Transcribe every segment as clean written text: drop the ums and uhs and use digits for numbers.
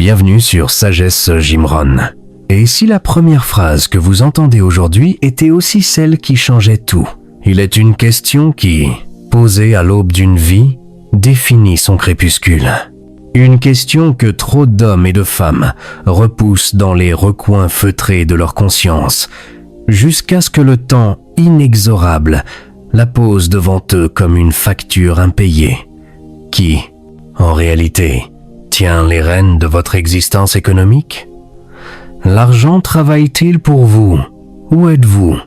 Bienvenue sur Sagesse Jimron. Et si la première phrase que vous entendez aujourd'hui était aussi celle qui changeait tout? Il est une question qui, posée à l'aube d'une vie, définit son crépuscule. Une question que trop d'hommes et de femmes repoussent dans les recoins feutrés de leur conscience, jusqu'à ce que le temps inexorable la pose devant eux comme une facture impayée, qui, en réalité, tient les rênes de votre existence économique? L'argent travaille-t-il pour vous? Ou êtes-vous,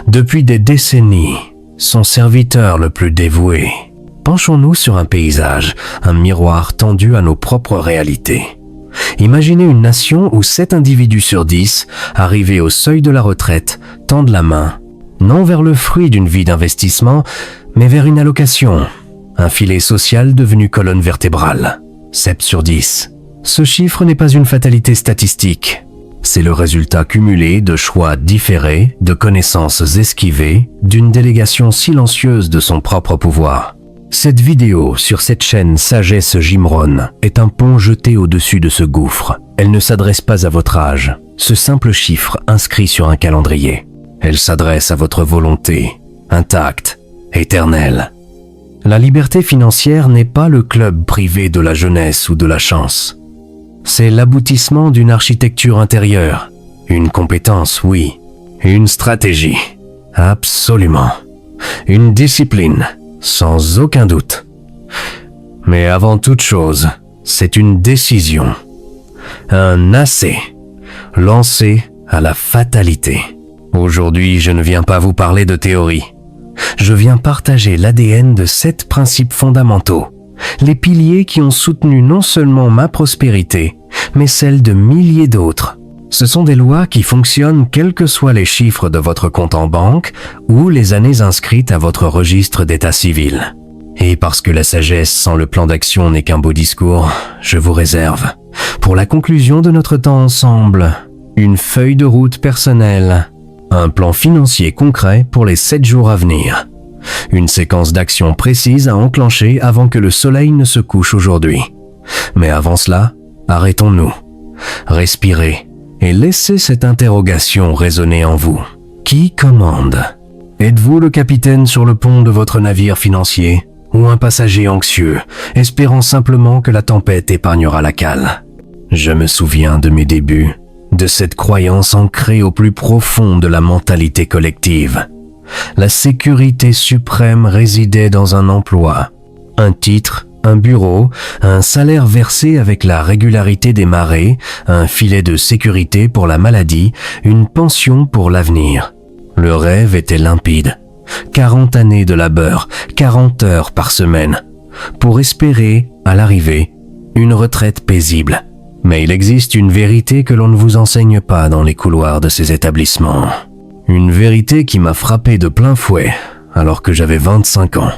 depuis des décennies, son serviteur le plus dévoué? Penchons-nous sur un paysage, un miroir tendu à nos propres réalités. Imaginez une nation où 7 individus sur 10, arrivés au seuil de la retraite, tendent la main, non vers le fruit d'une vie d'investissement, mais vers une allocation, un filet social devenu colonne vertébrale. 7 sur 10. Ce chiffre n'est pas une fatalité statistique. C'est le résultat cumulé de choix différés, de connaissances esquivées, d'une délégation silencieuse de son propre pouvoir. Cette vidéo sur cette chaîne Sagesse Jimron est un pont jeté au-dessus de ce gouffre. Elle ne s'adresse pas à votre âge, ce simple chiffre inscrit sur un calendrier. Elle s'adresse à votre volonté, intacte, éternelle. La liberté financière n'est pas le club privé de la jeunesse ou de la chance. C'est l'aboutissement d'une architecture intérieure, une compétence, oui, une stratégie, absolument, une discipline, sans aucun doute. Mais avant toute chose, c'est une décision, un assez, lancé à la fatalité. Aujourd'hui, je ne viens pas vous parler de théorie. Je viens partager l'ADN de 7 principes fondamentaux, les piliers qui ont soutenu non seulement ma prospérité, mais celle de milliers d'autres. Ce sont des lois qui fonctionnent quels que soient les chiffres de votre compte en banque ou les années inscrites à votre registre d'état civil. Et parce que la sagesse sans le plan d'action n'est qu'un beau discours, je vous réserve, pour la conclusion de notre temps ensemble, une feuille de route personnelle, un plan financier concret pour les 7 jours à venir. Une séquence d'actions précises à enclencher avant que le soleil ne se couche aujourd'hui. Mais avant cela, arrêtons-nous, respirez et laissez cette interrogation résonner en vous. Qui commande? Êtes-vous le capitaine sur le pont de votre navire financier ou un passager anxieux, espérant simplement que la tempête épargnera la cale? Je me souviens de mes débuts, de cette croyance ancrée au plus profond de la mentalité collective. La sécurité suprême résidait dans un emploi, un titre, un bureau, un salaire versé avec la régularité des marées, un filet de sécurité pour la maladie, une pension pour l'avenir. Le rêve était limpide. 40 années de labeur, 40 heures par semaine, pour espérer, à l'arrivée, une retraite paisible. Mais il existe une vérité que l'on ne vous enseigne pas dans les couloirs de ces établissements. Une vérité qui m'a frappé de plein fouet alors que j'avais 25 ans.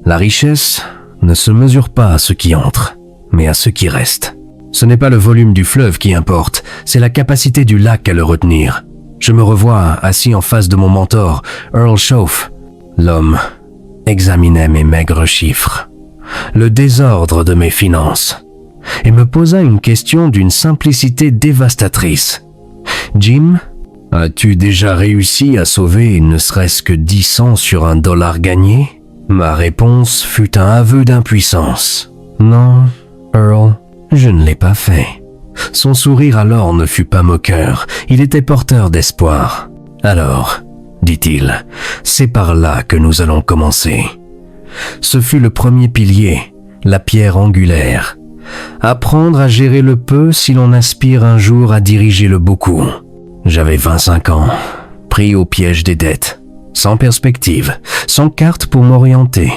La richesse ne se mesure pas à ce qui entre, mais à ce qui reste. Ce n'est pas le volume du fleuve qui importe, c'est la capacité du lac à le retenir. Je me revois assis en face de mon mentor, Earl Shoaff. L'homme examinait mes maigres chiffres, le désordre de mes finances, et me posa une question d'une simplicité dévastatrice. « Jim, as-tu déjà réussi à sauver ne serait-ce que 10 cents sur un dollar gagné ?» Ma réponse fut un aveu d'impuissance. « Non, Earl, je ne l'ai pas fait. » Son sourire alors ne fut pas moqueur, il était porteur d'espoir. « Alors, dit-il, c'est par là que nous allons commencer. » Ce fut le premier pilier, la pierre angulaire. Apprendre à gérer le peu si l'on aspire un jour à diriger le beaucoup. J'avais 25 ans, pris au piège des dettes, sans perspective, sans carte pour m'orienter.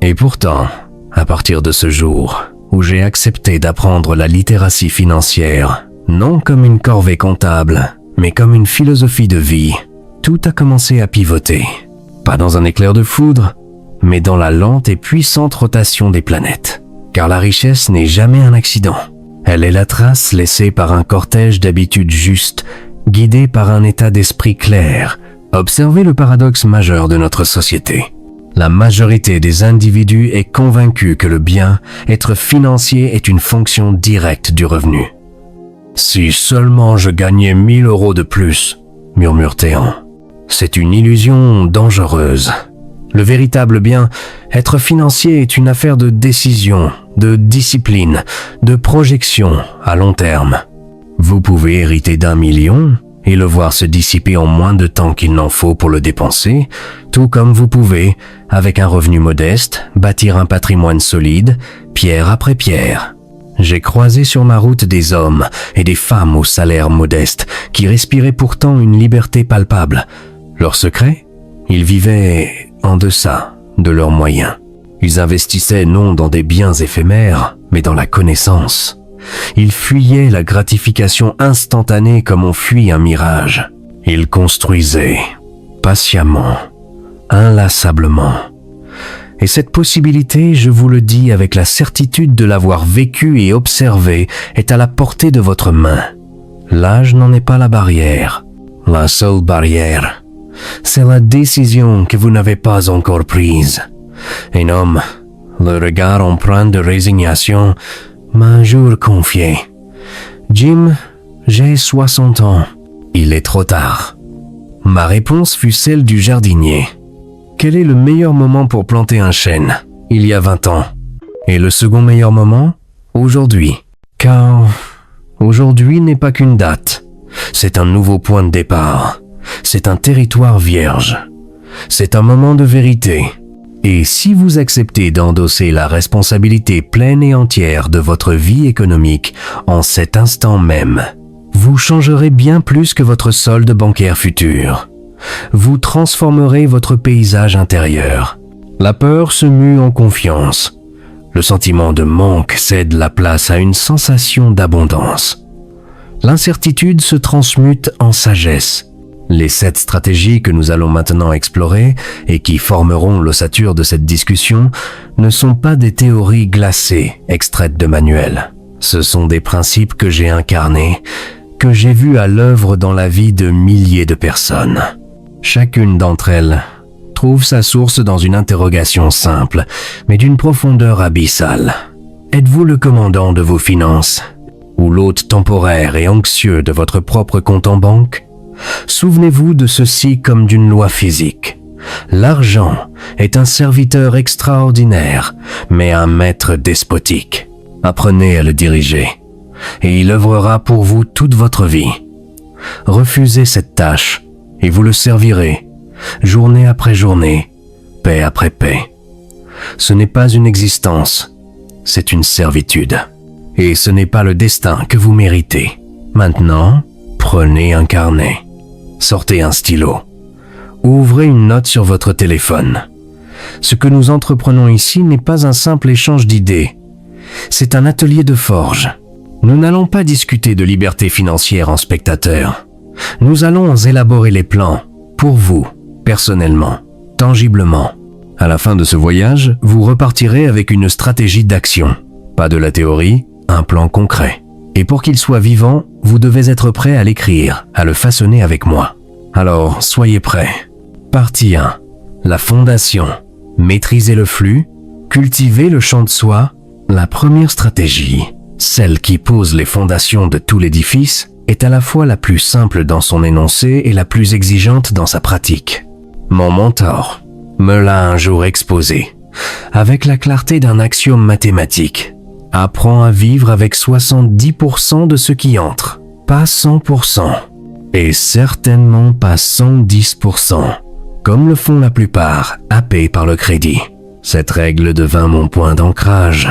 Et pourtant, à partir de ce jour où j'ai accepté d'apprendre la littératie financière, non comme une corvée comptable, mais comme une philosophie de vie, tout a commencé à pivoter. Pas dans un éclair de foudre, mais dans la lente et puissante rotation des planètes. Car la richesse n'est jamais un accident. Elle est la trace laissée par un cortège d'habitudes justes, guidée par un état d'esprit clair. Observez le paradoxe majeur de notre société. La majorité des individus est convaincue que le bien, être financier, est une fonction directe du revenu. « Si seulement je gagnais 1000 € de plus », murmure Théan. C'est une illusion dangereuse. Le véritable bien, être financier, est une affaire de décision, de discipline, de projection à long terme. Vous pouvez hériter d'1 million et le voir se dissiper en moins de temps qu'il n'en faut pour le dépenser, tout comme vous pouvez, avec un revenu modeste, bâtir un patrimoine solide, pierre après pierre. J'ai croisé sur ma route des hommes et des femmes au salaire modeste qui respiraient pourtant une liberté palpable. Leur secret ? Ils vivaient en deçà de leurs moyens. Ils investissaient non dans des biens éphémères, mais dans la connaissance. Ils fuyaient la gratification instantanée comme on fuit un mirage. Ils construisaient, patiemment, inlassablement. Et cette possibilité, je vous le dis avec la certitude de l'avoir vécue et observée, est à la portée de votre main. L'âge n'en est pas la barrière. La seule barrière, c'est la décision que vous n'avez pas encore prise. Un homme, le regard empreint de résignation, m'a un jour confié. Jim, j'ai 60 ans. Il est trop tard. Ma réponse fut celle du jardinier. Quel est le meilleur moment pour planter un chêne? Il y a 20 ans. Et le second meilleur moment? Aujourd'hui. Car aujourd'hui n'est pas qu'une date. C'est un nouveau point de départ. C'est un territoire vierge. C'est un moment de vérité. Et si vous acceptez d'endosser la responsabilité pleine et entière de votre vie économique en cet instant même, vous changerez bien plus que votre solde bancaire futur. Vous transformerez votre paysage intérieur. La peur se mue en confiance. Le sentiment de manque cède la place à une sensation d'abondance. L'incertitude se transmute en sagesse. Les 7 stratégies que nous allons maintenant explorer et qui formeront l'ossature de cette discussion ne sont pas des théories glacées extraites de manuels. Ce sont des principes que j'ai incarnés, que j'ai vus à l'œuvre dans la vie de milliers de personnes. Chacune d'entre elles trouve sa source dans une interrogation simple, mais d'une profondeur abyssale. Êtes-vous le commandant de vos finances ou l'hôte temporaire et anxieux de votre propre compte en banque? Souvenez-vous de ceci comme d'une loi physique. L'argent est un serviteur extraordinaire, mais un maître despotique. Apprenez à le diriger, et il œuvrera pour vous toute votre vie. Refusez cette tâche, et vous le servirez, journée après journée, paix après paix. Ce n'est pas une existence, c'est une servitude. Et ce n'est pas le destin que vous méritez. Maintenant, prenez un carnet. Sortez un stylo. Ouvrez une note sur votre téléphone. Ce que nous entreprenons ici n'est pas un simple échange d'idées. C'est un atelier de forge. Nous n'allons pas discuter de liberté financière en spectateur. Nous allons élaborer les plans, pour vous, personnellement, tangiblement. À la fin de ce voyage, vous repartirez avec une stratégie d'action. Pas de la théorie, un plan concret. Et pour qu'il soit vivant, vous devez être prêt à l'écrire, à le façonner avec moi. Alors, soyez prêts. Partie 1. La fondation. Maîtrisez le flux, cultivez le champ de soi. La première stratégie, celle qui pose les fondations de tout l'édifice, est à la fois la plus simple dans son énoncé et la plus exigeante dans sa pratique. Mon mentor me l'a un jour exposé, avec la clarté d'un axiome mathématique. Apprends à vivre avec 70% de ce qui entre, pas 100%, et certainement pas 110%, comme le font la plupart, happés par le crédit. Cette règle devint mon point d'ancrage.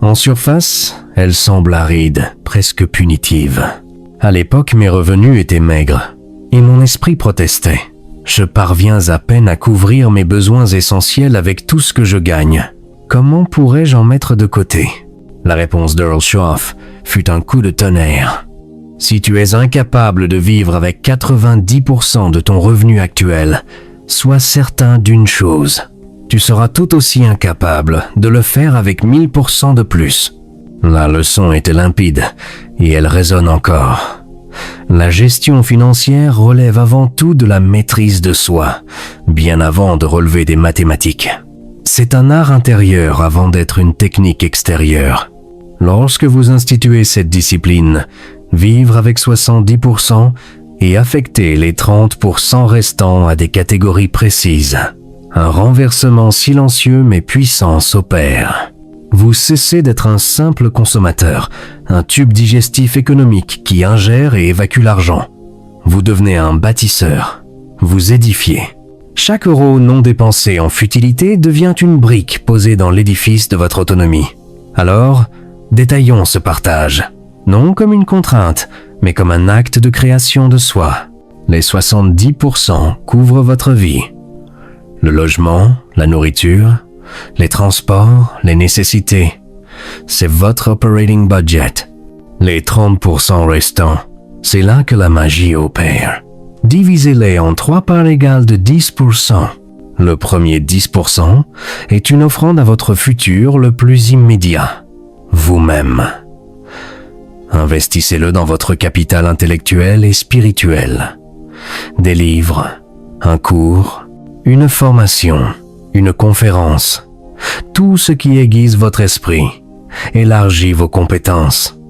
En surface, elle semble aride, presque punitive. À l'époque, mes revenus étaient maigres, et mon esprit protestait. Je parviens à peine à couvrir mes besoins essentiels avec tout ce que je gagne. Comment pourrais-je en mettre de côté ? La réponse d'Earl Schroff fut un coup de tonnerre. Si tu es incapable de vivre avec 90% de ton revenu actuel, sois certain d'une chose. Tu seras tout aussi incapable de le faire avec 1000% de plus. La leçon était limpide et elle résonne encore. La gestion financière relève avant tout de la maîtrise de soi, bien avant de relever des mathématiques. C'est un art intérieur avant d'être une technique extérieure. Lorsque vous instituez cette discipline, vivre avec 70% et affecter les 30% restants à des catégories précises, un renversement silencieux mais puissant s'opère. Vous cessez d'être un simple consommateur, un tube digestif économique qui ingère et évacue l'argent. Vous devenez un bâtisseur. Vous édifiez. Chaque euro non dépensé en futilité devient une brique posée dans l'édifice de votre autonomie. Alors, détaillons ce partage. Non comme une contrainte, mais comme un acte de création de soi. Les 70% couvrent votre vie. Le logement, la nourriture, les transports, les nécessités. C'est votre operating budget. Les 30% restants, c'est là que la magie opère. Divisez-les en 3 parts égales de 10%. Le premier 10% est une offrande à votre futur le plus immédiat, vous-même. Investissez-le dans votre capital intellectuel et spirituel. Des livres, un cours, une formation, une conférence, tout ce qui aiguise votre esprit, élargit vos compétences,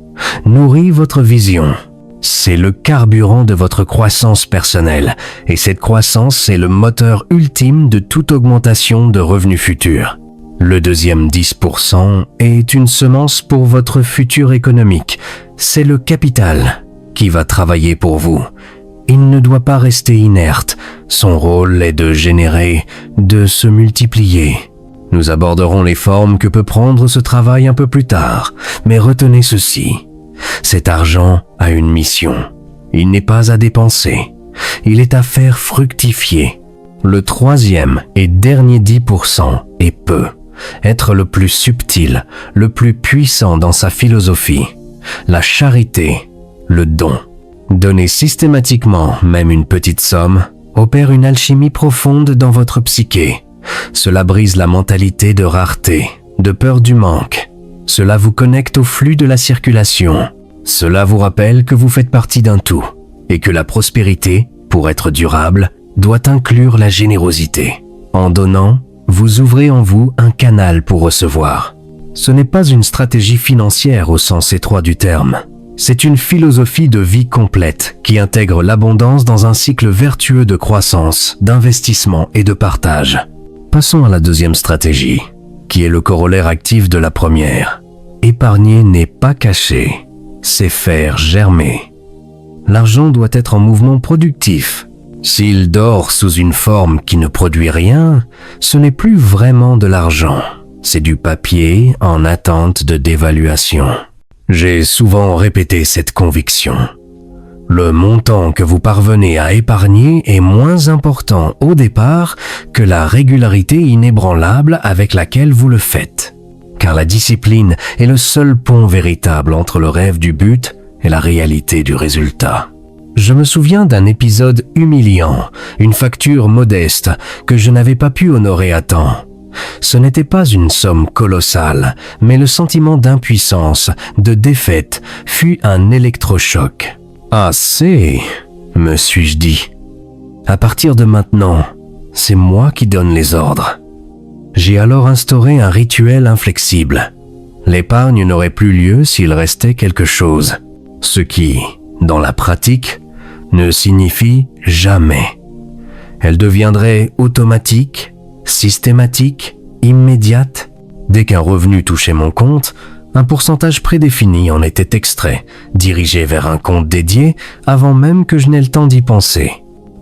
nourrit votre vision. C'est le carburant de votre croissance personnelle et cette croissance est le moteur ultime de toute augmentation de revenus futurs. Le deuxième 10% est une semence pour votre futur économique. C'est le capital qui va travailler pour vous. Il ne doit pas rester inerte. Son rôle est de générer, de se multiplier. Nous aborderons les formes que peut prendre ce travail un peu plus tard, mais retenez ceci. Cet argent a une mission. Il n'est pas à dépenser. Il est à faire fructifier. Le troisième et dernier 10% est peu. Être le plus subtil, le plus puissant dans sa philosophie. La charité, le don. Donner systématiquement, même une petite somme, opère une alchimie profonde dans votre psyché. Cela brise la mentalité de rareté, de peur du manque. Cela vous connecte au flux de la circulation. Cela vous rappelle que vous faites partie d'un tout et que la prospérité, pour être durable, doit inclure la générosité. En donnant, vous ouvrez en vous un canal pour recevoir. Ce n'est pas une stratégie financière au sens étroit du terme. C'est une philosophie de vie complète qui intègre l'abondance dans un cycle vertueux de croissance, d'investissement et de partage. Passons à la deuxième stratégie, qui est le corollaire actif de la première. Épargner n'est pas cacher, c'est faire germer. L'argent doit être en mouvement productif. S'il dort sous une forme qui ne produit rien, ce n'est plus vraiment de l'argent. C'est du papier en attente de dévaluation. J'ai souvent répété cette conviction. Le montant que vous parvenez à épargner est moins important au départ que la régularité inébranlable avec laquelle vous le faites. Car la discipline est le seul pont véritable entre le rêve du but et la réalité du résultat. Je me souviens d'un épisode humiliant, une facture modeste que je n'avais pas pu honorer à temps. Ce n'était pas une somme colossale, mais le sentiment d'impuissance, de défaite, fut un électrochoc. « Assez !» me suis-je dit. « À partir de maintenant, c'est moi qui donne les ordres. » J'ai alors instauré un rituel inflexible. L'épargne n'aurait plus lieu s'il restait quelque chose, ce qui, dans la pratique, ne signifie jamais. Elle deviendrait automatique, systématique, immédiate. Dès qu'un revenu touchait mon compte, un pourcentage prédéfini en était extrait, dirigé vers un compte dédié avant même que je n'aie le temps d'y penser.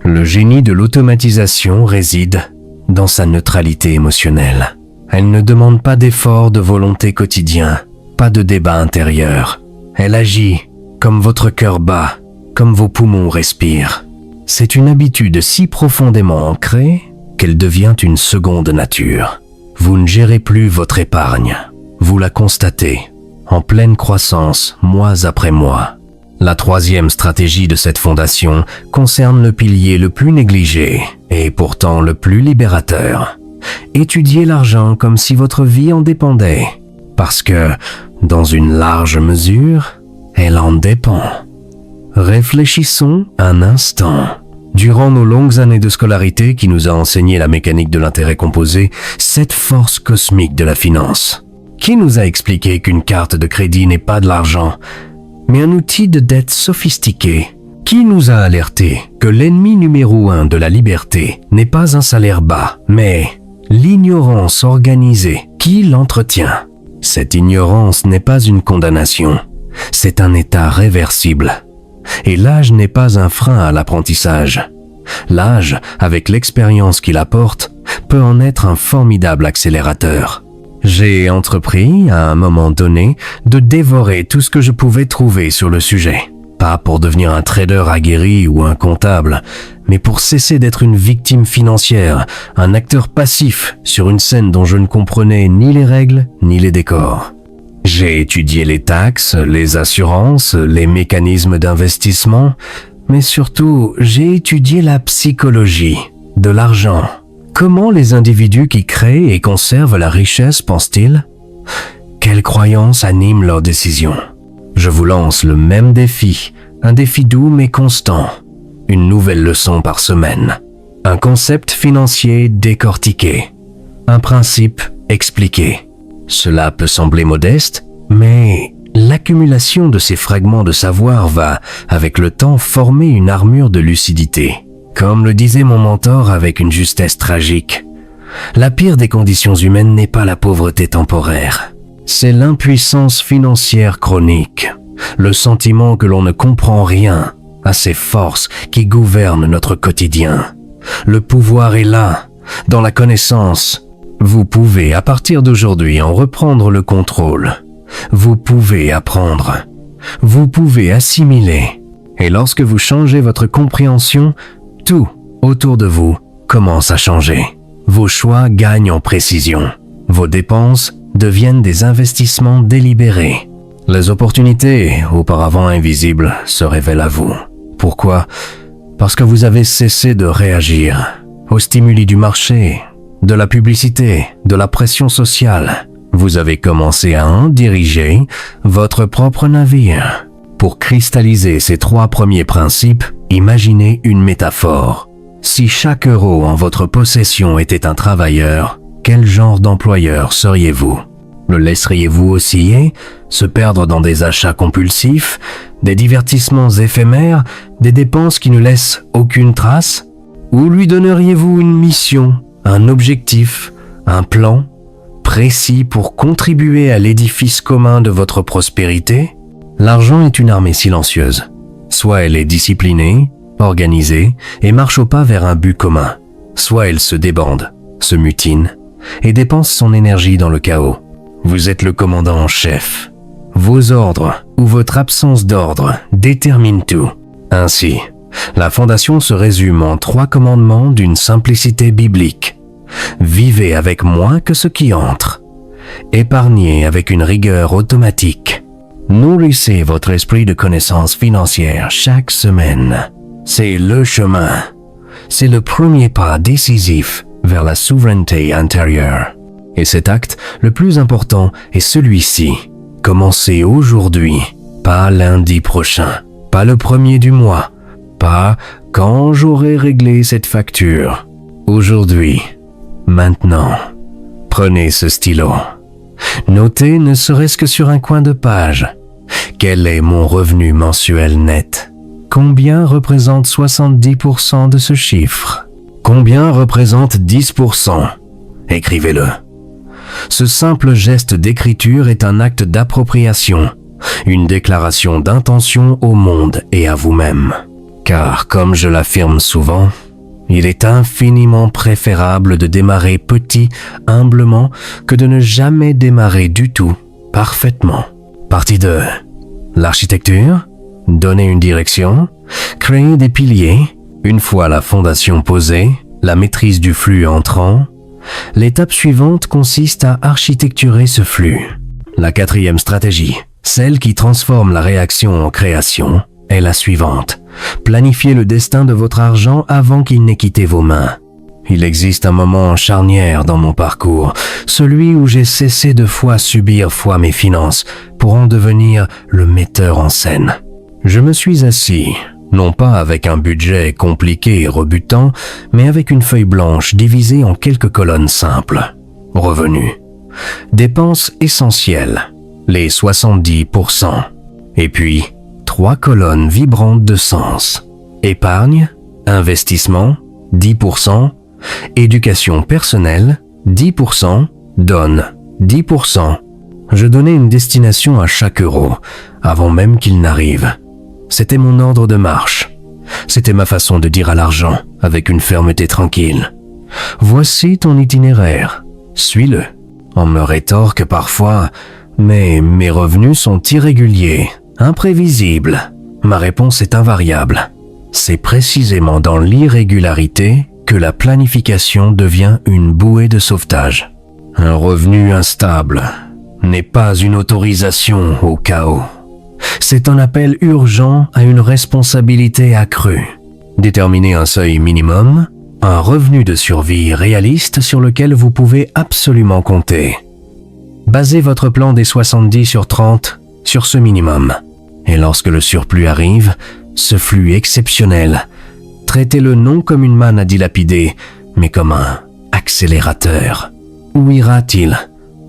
Le génie de l'automatisation réside dans sa neutralité émotionnelle. Elle ne demande pas d'effort de volonté quotidien, pas de débat intérieur. Elle agit comme votre cœur bat, comme vos poumons respirent. C'est une habitude si profondément ancrée qu'elle devient une seconde nature. Vous ne gérez plus votre épargne. Vous la constatez, en pleine croissance, mois après mois. La troisième stratégie de cette fondation concerne le pilier le plus négligé et pourtant le plus libérateur. Étudiez l'argent comme si votre vie en dépendait, parce que, dans une large mesure, elle en dépend. Réfléchissons un instant. Durant nos longues années de scolarité qui nous a enseigné la mécanique de l'intérêt composé, cette force cosmique de la finance, qui nous a expliqué qu'une carte de crédit n'est pas de l'argent, mais un outil de dette sophistiqué, qui nous a alerté que l'ennemi numéro 1 de la liberté n'est pas un salaire bas, mais l'ignorance organisée qui l'entretient. Cette ignorance n'est pas une condamnation, c'est un état réversible. Et l'âge n'est pas un frein à l'apprentissage. L'âge, avec l'expérience qu'il apporte, peut en être un formidable accélérateur. J'ai entrepris, à un moment donné, de dévorer tout ce que je pouvais trouver sur le sujet. Pas pour devenir un trader aguerri ou un comptable, mais pour cesser d'être une victime financière, un acteur passif sur une scène dont je ne comprenais ni les règles ni les décors. J'ai étudié les taxes, les assurances, les mécanismes d'investissement, mais surtout, j'ai étudié la psychologie de l'argent. Comment les individus qui créent et conservent la richesse pensent-ils? Quelles croyances animent leurs décisions? Je vous lance le même défi, un défi doux mais constant. Une nouvelle leçon par semaine. Un concept financier décortiqué. Un principe expliqué. Cela peut sembler modeste, mais l'accumulation de ces fragments de savoir va, avec le temps, former une armure de lucidité. Comme le disait mon mentor avec une justesse tragique, la pire des conditions humaines n'est pas la pauvreté temporaire. C'est l'impuissance financière chronique, le sentiment que l'on ne comprend rien à ces forces qui gouvernent notre quotidien. Le pouvoir est là, dans la connaissance. Vous pouvez, à partir d'aujourd'hui, en reprendre le contrôle. Vous pouvez apprendre. Vous pouvez assimiler. Et lorsque vous changez votre compréhension, tout autour de vous commence à changer. Vos choix gagnent en précision. Vos dépenses deviennent des investissements délibérés. Les opportunités, auparavant invisibles, se révèlent à vous. Pourquoi? Parce que vous avez cessé de réagir aux stimuli du marché, de la publicité, de la pression sociale. Vous avez commencé à en diriger votre propre navire. Pour cristalliser ces 3 premiers principes, imaginez une métaphore. Si chaque euro en votre possession était un travailleur, quel genre d'employeur seriez-vous? Le laisseriez-vous osciller, se perdre dans des achats compulsifs, des divertissements éphémères, des dépenses qui ne laissent aucune trace? Ou lui donneriez-vous une mission, un objectif, un plan précis pour contribuer à l'édifice commun de votre prospérité? L'argent est une armée silencieuse. Soit elle est disciplinée, organisée et marche au pas vers un but commun, soit elle se débande, se mutine et dépense son énergie dans le chaos. Vous êtes le commandant en chef. Vos ordres ou votre absence d'ordre déterminent tout. Ainsi, la fondation se résume en 3 commandements d'une simplicité biblique. Vivez avec moins que ce qui entre. Épargnez avec une rigueur automatique. Nourrissez votre esprit de connaissance financière chaque semaine. C'est le chemin. C'est le premier pas décisif vers la souveraineté intérieure. Et cet acte, le plus important, est celui-ci. Commencez aujourd'hui, pas lundi prochain, pas le 1er du mois, pas quand j'aurai réglé cette facture. Aujourd'hui, maintenant. Prenez ce stylo. Notez ne serait-ce que sur un coin de page. Quel est mon revenu mensuel net? Combien représente 70% de ce chiffre? Combien représente 10%? Écrivez-le. Ce simple geste d'écriture est un acte d'appropriation, une déclaration d'intention au monde et à vous-même. Car, comme je l'affirme souvent, il est infiniment préférable de démarrer petit, humblement, que de ne jamais démarrer du tout, parfaitement. Partie 2. L'architecture, donner une direction, créer des piliers, une fois la fondation posée, la maîtrise du flux entrant. L'étape suivante consiste à architecturer ce flux. La 4e stratégie, celle qui transforme la réaction en création, est la suivante. Planifiez le destin de votre argent avant qu'il n'ait quitté vos mains. Il existe un moment charnière dans mon parcours, celui où j'ai cessé de fois subir fois mes finances pour en devenir le metteur en scène. Je me suis assis, non pas avec un budget compliqué et rebutant, mais avec une feuille blanche divisée en quelques colonnes simples. Revenus. Dépenses essentielles, les 70%. Et puis, 3 colonnes vibrantes de sens. Épargne, investissement, 10%, éducation personnelle, 10%, donne, 10%. Je donnais une destination à chaque euro, avant même qu'il n'arrive. C'était mon ordre de marche. C'était ma façon de dire à l'argent, avec une fermeté tranquille. Voici ton itinéraire, suis-le. On me rétorque parfois, mais mes revenus sont irréguliers, imprévisibles. Ma réponse est invariable. C'est précisément dans l'irrégularité que la planification devient une bouée de sauvetage. Un revenu instable n'est pas une autorisation au chaos. C'est un appel urgent à une responsabilité accrue. Déterminez un seuil minimum, un revenu de survie réaliste sur lequel vous pouvez absolument compter. Basez votre plan des 70 sur 30 sur ce minimum. Et lorsque le surplus arrive, ce flux exceptionnel, traitez-le non comme une manne à dilapider, mais comme un accélérateur. Où ira-t-il?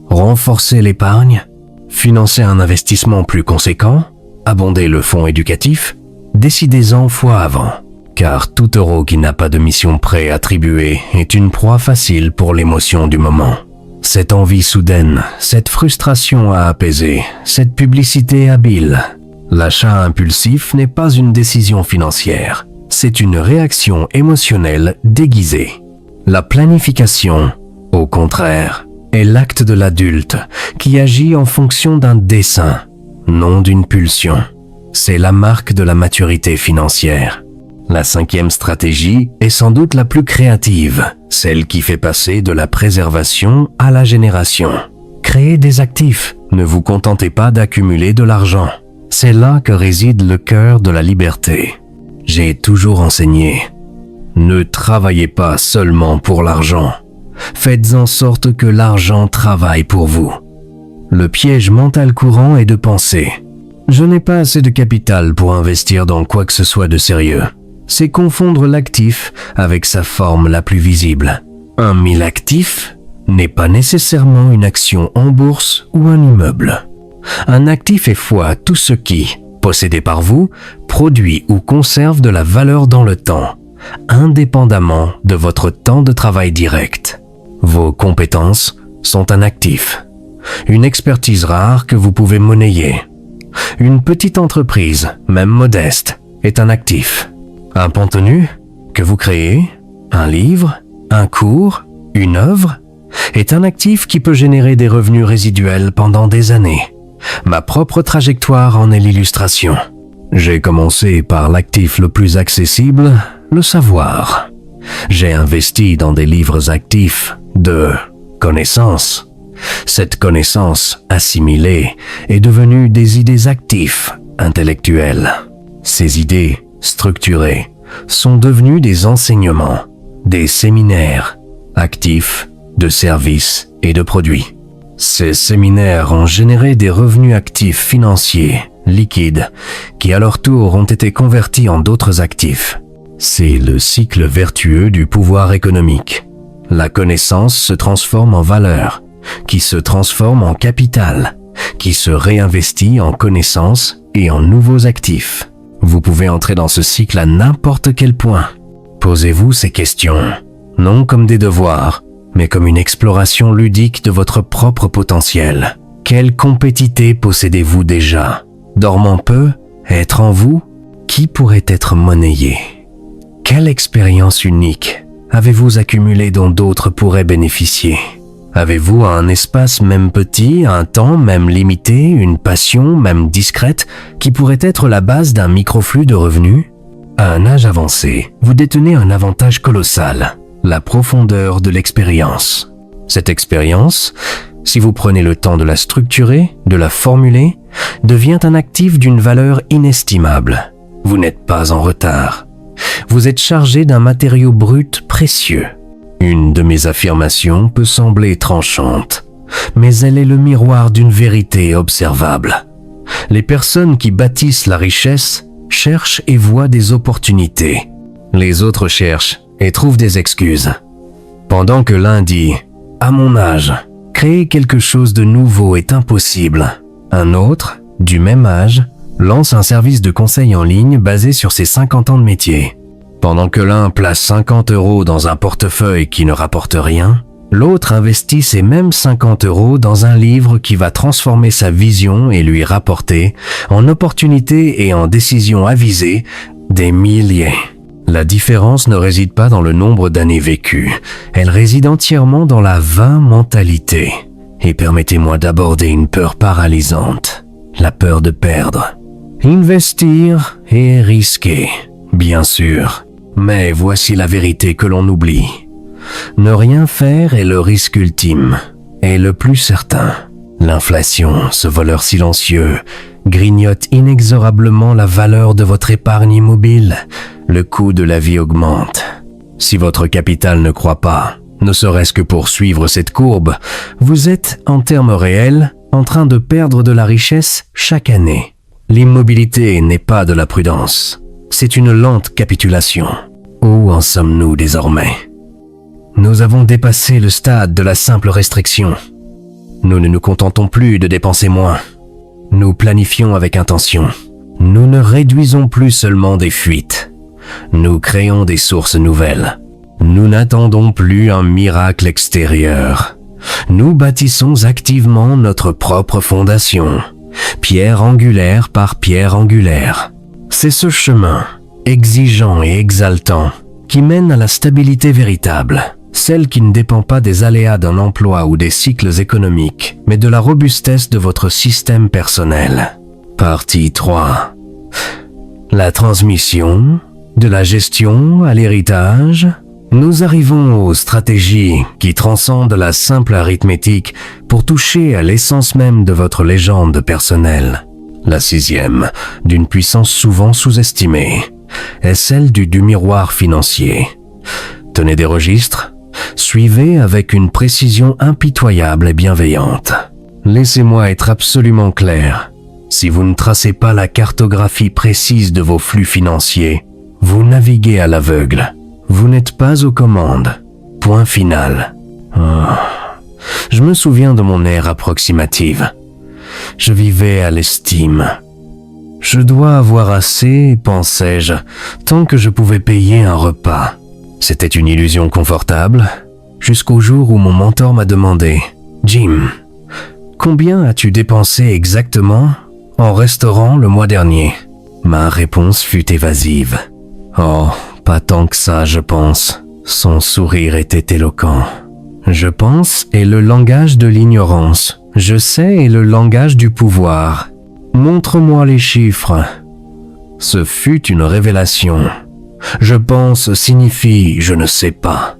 Renforcer l'épargne? Financer un investissement plus conséquent? Abonder le fonds éducatif? Décidez-en fois avant, car tout euro qui n'a pas de mission préattribuée est une proie facile pour l'émotion du moment. Cette envie soudaine, cette frustration à apaiser, cette publicité habile. L'achat impulsif n'est pas une décision financière, c'est une réaction émotionnelle déguisée. La planification, au contraire, est l'acte de l'adulte qui agit en fonction d'un dessein, non d'une pulsion. C'est la marque de la maturité financière. La 5e stratégie est sans doute la plus créative, celle qui fait passer de la préservation à la génération. Créez des actifs, ne vous contentez pas d'accumuler de l'argent. C'est là que réside le cœur de la liberté. J'ai toujours enseigné. Ne travaillez pas seulement pour l'argent. Faites en sorte que l'argent travaille pour vous. Le piège mental courant est de penser « Je n'ai pas assez de capital pour investir dans quoi que ce soit de sérieux ». C'est confondre l'actif avec sa forme la plus visible. Un 1000 actifs n'est pas nécessairement une action en bourse ou un immeuble. Un actif est fois tout ce qui, possédé par vous, produit ou conserve de la valeur dans le temps, indépendamment de votre temps de travail direct. Vos compétences sont un actif, une expertise rare que vous pouvez monnayer. Une petite entreprise, même modeste, est un actif. Un contenu que vous créez, un livre, un cours, une œuvre, est un actif qui peut générer des revenus résiduels pendant des années. Ma propre trajectoire en est l'illustration. J'ai commencé par l'actif le plus accessible, le savoir. J'ai investi dans des livres actifs de connaissances. Cette connaissance assimilée est devenue des idées actifs, intellectuelles. Ces idées structurées sont devenues des enseignements, des séminaires actifs de services et de produits. Ces séminaires ont généré des revenus actifs financiers, liquides, qui à leur tour ont été convertis en d'autres actifs. C'est le cycle vertueux du pouvoir économique. La connaissance se transforme en valeur, qui se transforme en capital, qui se réinvestit en connaissances et en nouveaux actifs. Vous pouvez entrer dans ce cycle à n'importe quel point. Posez-vous ces questions, non comme des devoirs, mais comme une exploration ludique de votre propre potentiel. Quelle compétité possédez-vous déjà? Dormant peu? Être en vous? Qui pourrait être monnayé? Quelle expérience unique avez-vous accumulée dont d'autres pourraient bénéficier? Avez-vous un espace même petit, un temps même limité, une passion même discrète qui pourrait être la base d'un microflux de revenus? À un âge avancé, vous détenez un avantage colossal, la profondeur de l'expérience. Cette expérience, si vous prenez le temps de la structurer, de la formuler, devient un actif d'une valeur inestimable. Vous n'êtes pas en retard. Vous êtes chargé d'un matériau brut précieux. Une de mes affirmations peut sembler tranchante, mais elle est le miroir d'une vérité observable. Les personnes qui bâtissent la richesse cherchent et voient des opportunités. Les autres cherchent et trouvent des excuses. Pendant que l'un dit « À mon âge, créer quelque chose de nouveau est impossible », un autre, du même âge, lance un service de conseil en ligne basé sur ses 50 ans de métier. Pendant que l'un place 50 € dans un portefeuille qui ne rapporte rien, l'autre investit ces mêmes 50 € dans un livre qui va transformer sa vision et lui rapporter, en opportunités et en décisions avisées, des milliers. La différence ne réside pas dans le nombre d'années vécues, elle réside entièrement dans la mentalité. Et permettez-moi d'aborder une peur paralysante, la peur de perdre. Investir est risqué, bien sûr, mais voici la vérité que l'on oublie. Ne rien faire est le risque ultime, et le plus certain. L'inflation, ce voleur silencieux, grignote inexorablement la valeur de votre épargne immobile. Le coût de la vie augmente. Si votre capital ne croît pas, ne serait-ce que pour suivre cette courbe, vous êtes, en termes réels, en train de perdre de la richesse chaque année. L'immobilité n'est pas de la prudence, c'est une lente capitulation. Où en sommes-nous désormais? Nous avons dépassé le stade de la simple restriction. Nous ne nous contentons plus de dépenser moins. Nous planifions avec intention. Nous ne réduisons plus seulement des fuites. Nous créons des sources nouvelles. Nous n'attendons plus un miracle extérieur. Nous bâtissons activement notre propre fondation, pierre angulaire par pierre angulaire. C'est ce chemin, exigeant et exaltant, qui mène à la stabilité véritable, celle qui ne dépend pas des aléas d'un emploi ou des cycles économiques, mais de la robustesse de votre système personnel. Partie 3. La transmission, de la gestion à l'héritage. Nous arrivons aux stratégies qui transcendent la simple arithmétique pour toucher à l'essence même de votre légende personnelle. La 6e, d'une puissance souvent sous-estimée, est celle du miroir financier. Tenez des registres, suivez avec une précision impitoyable et bienveillante. Laissez-moi être absolument clair. Si vous ne tracez pas la cartographie précise de vos flux financiers, vous naviguez à l'aveugle. Vous n'êtes pas aux commandes. Point final. Je me souviens de mon ère approximative. Je vivais à l'estime. Je dois avoir assez, pensais-je, tant que je pouvais payer un repas. C'était une illusion confortable, jusqu'au jour où mon mentor m'a demandé « Jim, combien as-tu dépensé exactement en restaurant le mois dernier ?» Ma réponse fut évasive. « Oh, pas tant que ça, je pense. » Son sourire était éloquent. « Je pense est le langage de l'ignorance. Je sais est le langage du pouvoir. Montre-moi les chiffres. » Ce fut une révélation. Je pense signifie je ne sais pas.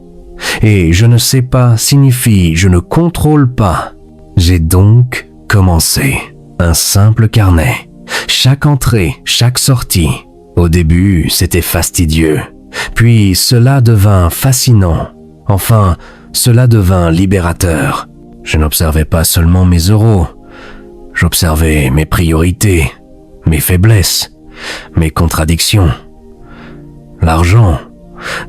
Et je ne sais pas signifie je ne contrôle pas. J'ai donc commencé. Un simple carnet. Chaque entrée, chaque sortie. Au début, c'était fastidieux. Puis cela devint fascinant. Enfin, cela devint libérateur. Je n'observais pas seulement mes euros. J'observais mes priorités, mes faiblesses, mes contradictions. L'argent,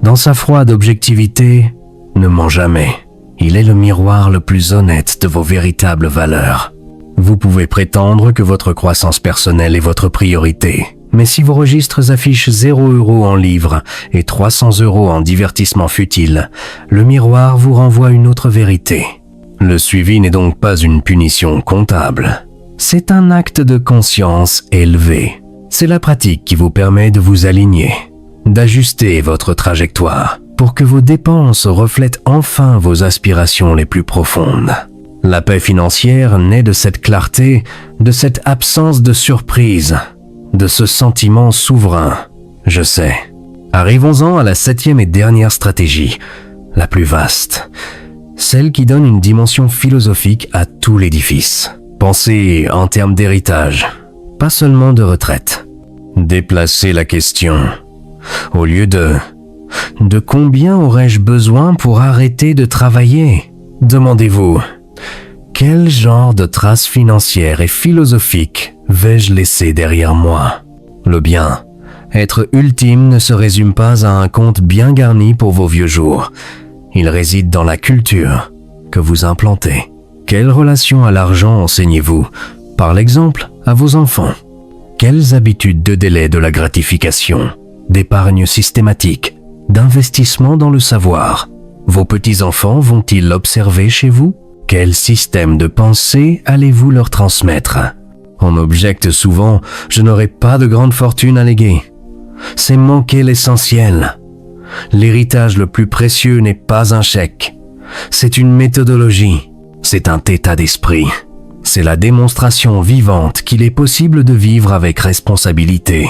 dans sa froide objectivité, ne ment jamais. Il est le miroir le plus honnête de vos véritables valeurs. Vous pouvez prétendre que votre croissance personnelle est votre priorité. Mais si vos registres affichent 0 € en livres et 300 € en divertissement futile, le miroir vous renvoie une autre vérité. Le suivi n'est donc pas une punition comptable. C'est un acte de conscience élevé. C'est la pratique qui vous permet de vous aligner, d'ajuster votre trajectoire pour que vos dépenses reflètent enfin vos aspirations les plus profondes. La paix financière naît de cette clarté, de cette absence de surprise, de ce sentiment souverain. Je sais. Arrivons-en à la 7e et dernière stratégie, la plus vaste, celle qui donne une dimension philosophique à tout l'édifice. Pensez en termes d'héritage, pas seulement de retraite. Déplacez la question. Au lieu de combien aurais-je besoin pour arrêter de travailler? Demandez-vous, quel genre de traces financières et philosophiques vais-je laisser derrière moi? Le bien, être ultime ne se résume pas à un compte bien garni pour vos vieux jours. Il réside dans la culture que vous implantez. Quelle relation à l'argent enseignez-vous, par l'exemple, à vos enfants? Quelles habitudes de délai de la gratification, d'épargne systématique, d'investissement dans le savoir? Vos petits-enfants vont-ils l'observer chez vous? Quel système de pensée allez-vous leur transmettre? On objecte souvent « je n'aurai pas de grande fortune à léguer ». C'est manquer l'essentiel. L'héritage le plus précieux n'est pas un chèque. C'est une méthodologie, c'est un état d'esprit. C'est la démonstration vivante qu'il est possible de vivre avec responsabilité,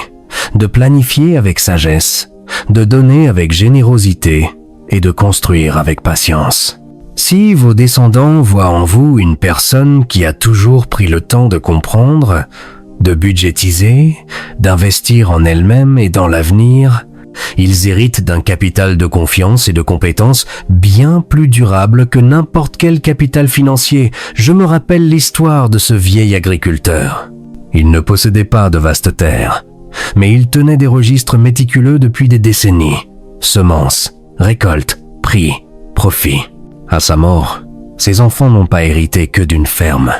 de planifier avec sagesse, de donner avec générosité et de construire avec patience. Si vos descendants voient en vous une personne qui a toujours pris le temps de comprendre, de budgétiser, d'investir en elle-même et dans l'avenir, ils héritent d'un capital de confiance et de compétences bien plus durable que n'importe quel capital financier. Je me rappelle l'histoire de ce vieil agriculteur. Il ne possédait pas de vastes terres, mais il tenait des registres méticuleux depuis des décennies. Semences, récoltes, prix, profit. À sa mort, ses enfants n'ont pas hérité que d'une ferme.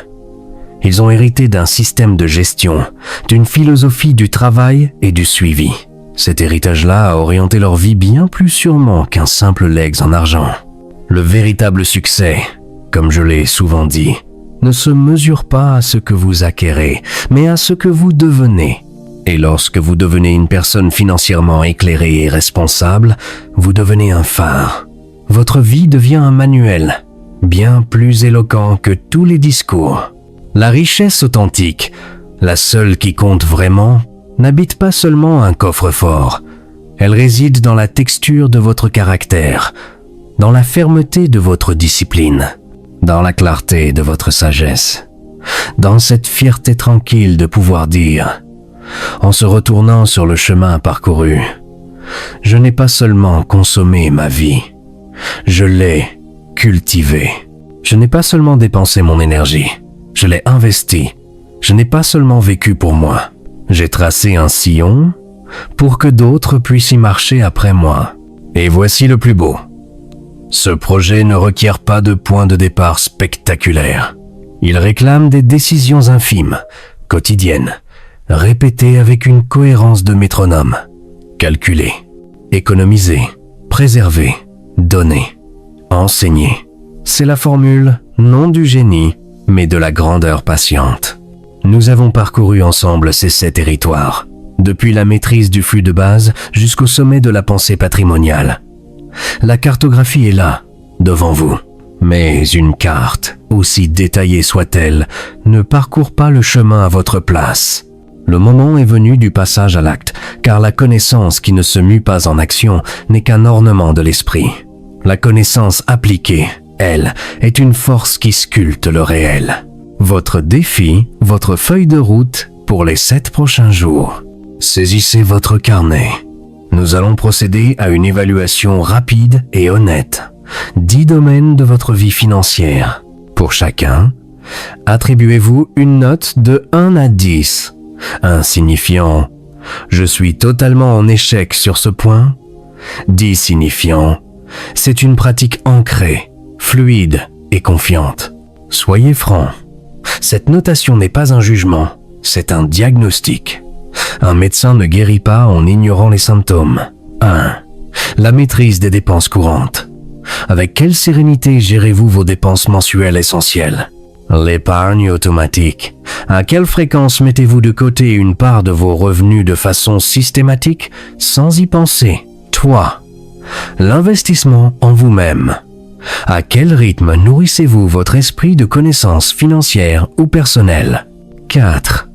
Ils ont hérité d'un système de gestion, d'une philosophie du travail et du suivi. Cet héritage-là a orienté leur vie bien plus sûrement qu'un simple legs en argent. Le véritable succès, comme je l'ai souvent dit, ne se mesure pas à ce que vous acquérez, mais à ce que vous devenez. Et lorsque vous devenez une personne financièrement éclairée et responsable, vous devenez un phare. Votre vie devient un manuel, bien plus éloquent que tous les discours. La richesse authentique, la seule qui compte vraiment, n'habite pas seulement un coffre-fort. Elle réside dans la texture de votre caractère, dans la fermeté de votre discipline, dans la clarté de votre sagesse, dans cette fierté tranquille de pouvoir dire, en se retournant sur le chemin parcouru, « Je n'ai pas seulement consommé ma vie, je l'ai cultivée. Je n'ai pas seulement dépensé mon énergie, je l'ai investie. Je n'ai pas seulement vécu pour moi. J'ai tracé un sillon pour que d'autres puissent y marcher après moi. Et voici le plus beau. Ce projet ne requiert pas de point de départ spectaculaire. Il réclame des décisions infimes, quotidiennes, répétées avec une cohérence de métronome. Calculer, économiser, préserver, donner, enseigner. C'est la formule non du génie, mais de la grandeur patiente. Nous avons parcouru ensemble ces 7 territoires, depuis la maîtrise du flux de base jusqu'au sommet de la pensée patrimoniale. La cartographie est là, devant vous. Mais une carte, aussi détaillée soit-elle, ne parcourt pas le chemin à votre place. Le moment est venu du passage à l'acte, car la connaissance qui ne se mue pas en action n'est qu'un ornement de l'esprit. La connaissance appliquée, elle, est une force qui sculpte le réel. Votre défi, votre feuille de route pour les 7 prochains jours. Saisissez votre carnet. Nous allons procéder à une évaluation rapide et honnête. 10 domaines de votre vie financière. Pour chacun, attribuez-vous une note de 1 à 10. 1 signifiant « Je suis totalement en échec sur ce point ». 10 signifiant « C'est une pratique ancrée, fluide et confiante ». Soyez franc. Cette notation n'est pas un jugement, c'est un diagnostic. Un médecin ne guérit pas en ignorant les symptômes. 1. La maîtrise des dépenses courantes. Avec quelle sérénité gérez-vous vos dépenses mensuelles essentielles? L'épargne automatique. À quelle fréquence mettez-vous de côté une part de vos revenus de façon systématique, sans y penser? 3. L'investissement en vous-même. À quel rythme nourrissez-vous votre esprit de connaissances financières ou personnelles? 4.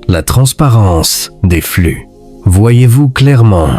La transparence des flux. Voyez-vous clairement?